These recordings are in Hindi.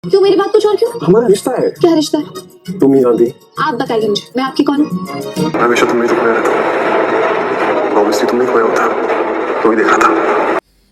क्यों मेरी बात कुछ और क्यों? हमारा रिश्ता है। क्या रिश्ता है? तुम ही आंधी। आप बताइए मुझे, मैं आपकी कौन हूँ? हमेशा तुमने तो खोया रहता हूँ। ऑब्वियसली तुमने खोया होता तो ही देखा था।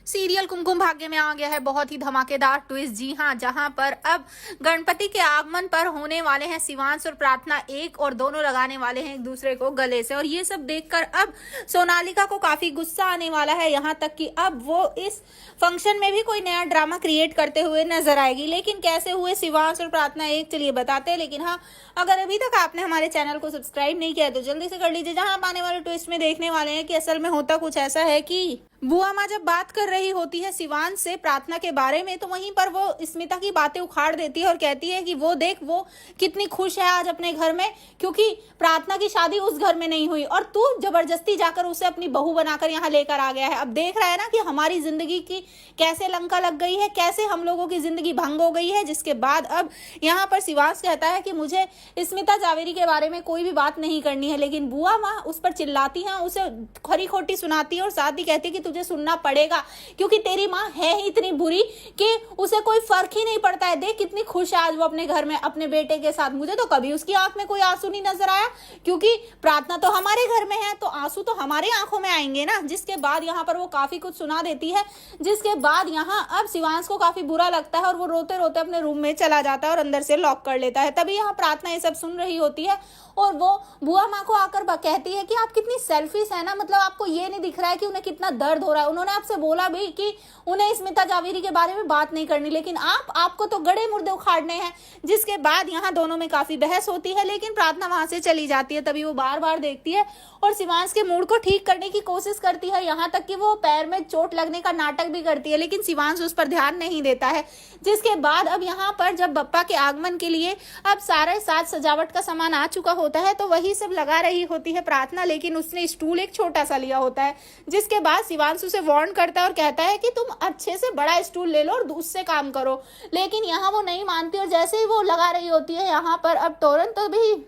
सीरियल कुमकुम भाग्य में आ गया है बहुत ही धमाकेदार ट्विस्ट। जी हाँ, जहां पर अब गणपति के आगमन पर होने वाले हैं शिवांश और प्रार्थना एक, और दोनों लगाने वाले हैं एक दूसरे को गले से। और ये सब देखकर अब सोनालिका को काफी गुस्सा आने वाला है, यहाँ तक कि अब वो इस फंक्शन में भी कोई नया ड्रामा क्रिएट करते हुए नजर आएगी। लेकिन कैसे हुए शिवांश और प्रार्थना एक, चलिए बताते हैं। लेकिन हाँ, अगर अभी तक आपने हमारे चैनल को सब्सक्राइब नहीं किया है तो जल्दी से कर लीजिए, जहां आप आने वाले ट्विस्ट में देखने वाले हैं कि असल में होता कुछ ऐसा है कि बुआ माँ जब बात कर रही होती है शिवांश से प्रार्थना के बारे में, तो वहीं पर वो स्मिता की बातें उखाड़ देती है और कहती है कि वो देख, वो कितनी खुश है आज अपने घर में, क्योंकि प्रार्थना की शादी उस घर में नहीं हुई और तू जबरदस्ती जाकर उसे अपनी बहू बनाकर यहाँ लेकर आ गया है। अब देख रहा है ना कि हमारी जिंदगी की कैसे लंका लग गई है, कैसे हम लोगों की जिंदगी भंग हो गई है। जिसके बाद अब यहाँ पर शिवांश कहता है कि मुझे स्मिता जावेरी के बारे में कोई भी बात नहीं करनी है। लेकिन बुआ माँ उस पर चिल्लाती है, उसे खरी खोटी सुनाती है और साथ ही कहती है कि तुझे सुनना पड़ेगा, क्योंकि तेरी माँ है ही इतनी बुरी कि उसे कोई फर्क ही नहीं पड़ता है। देख कितनी खुश है आज वो अपने घर में अपने बेटे के साथ। मुझे तो कभी उसकी आंख में कोई आंसू नहीं नजर आया, क्योंकि प्रार्थना तो हमारे घर में है तो आंसू तो हमारे आंखों में आएंगे ना। जिसके बाद यहाँ पर वो काफी कुछ सुना देती है, जिसके बाद यहाँ अब शिवांश को काफी बुरा लगता है और वो रोते रोते अपने रूम में चला जाता है और अंदर से लॉक कर लेता है। तभी यहाँ प्रार्थना ये सब सुन रही होती है और वो बुआ माँ को आकर कहती है कि आप कितनी सेल्फिश है ना, मतलब आपको ये नहीं दिख रहा है कि उन्हें कितना दर्द हो रहा है। उन्होंने आपसे बोला भी कि उन्हें स्मिता जावेरी के बारे में बात नहीं करनी, लेकिन आपको तो गड़े मुर्दे उखाड़ने हैं। जिसके बाद यहाँ दोनों में काफी बहस होती है, लेकिन प्रार्थना वहां से चली जाती है। तभी वो बार बार देखती है और शिवांश के मूड को ठीक करने की कोशिश करती है, यहाँ तक कि वो पैर में चोट लगने का नाटक भी करती है, लेकिन शिवांश उस पर ध्यान नहीं देता है। जिसके बाद अब यहाँ पर जब बप्पा के आगमन के लिए अब सारे साज सजावट का सामान आ चुका होता है, तो वही सब लगा रही होती है प्रार्थना, लेकिन उसने स्टूल एक छोटा सा लिया होता है। जिसके बाद शिवांश उसे वार्न करता है और कहता है कि तुम अच्छे से बड़ा स्टूल ले लो और उससे काम करो, लेकिन यहाँ वो नहीं मानती। और जैसे ही वो लगा रही होती है यहाँ पर अब तोरण तो भी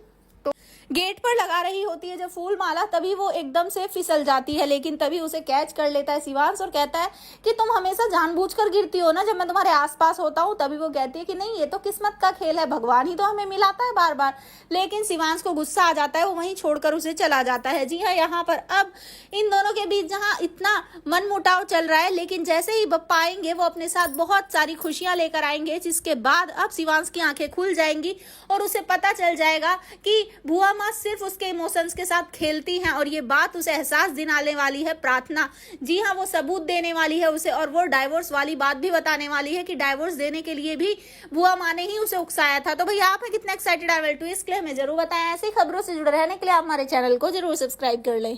गेट पर लगा रही होती है जब फूल माला, तभी वो एकदम से फिसल जाती है। लेकिन तभी उसे कैच कर लेता है शिवांश और कहता है कि तुम हमेशा जानबूझकर गिरती हो ना जब मैं तुम्हारे आसपास होता हूँ। तभी वो कहती है कि नहीं, ये तो किस्मत का खेल है, भगवान ही तो हमें मिलाता है बार बार। लेकिन शिवांश को गुस्सा आ जाता है, वो वहीं छोड़कर उसे चला जाता है। जी हाँ, यहाँ पर अब इन दोनों के बीच जहाँ इतना मनमुटाव चल रहा है, लेकिन जैसे ही बप्पा आएंगे वो अपने साथ बहुत सारी खुशियां लेकर आएंगे। जिसके बाद अब शिवांश की आंखें खुल जाएंगी और उसे पता चल जाएगा कि बुआ माँ सिर्फ उसके इमोशंस के साथ खेलती हैं, और ये बात उसे एहसास दिलाने वाली है प्रार्थना। जी हाँ, वो सबूत देने वाली है उसे, और वो डाइवोर्स वाली बात भी बताने वाली है कि डाइवोर्स देने के लिए भी बुआ माँ ने ही उसे उकसाया था। तो भैया आप हैं कितना एक्साइटेड है ट्विस्ट के लिए हमें जरूर बताएं। ऐसी खबरों से जुड़े रहने के लिए आप हमारे चैनल को जरूर सब्सक्राइब कर लें।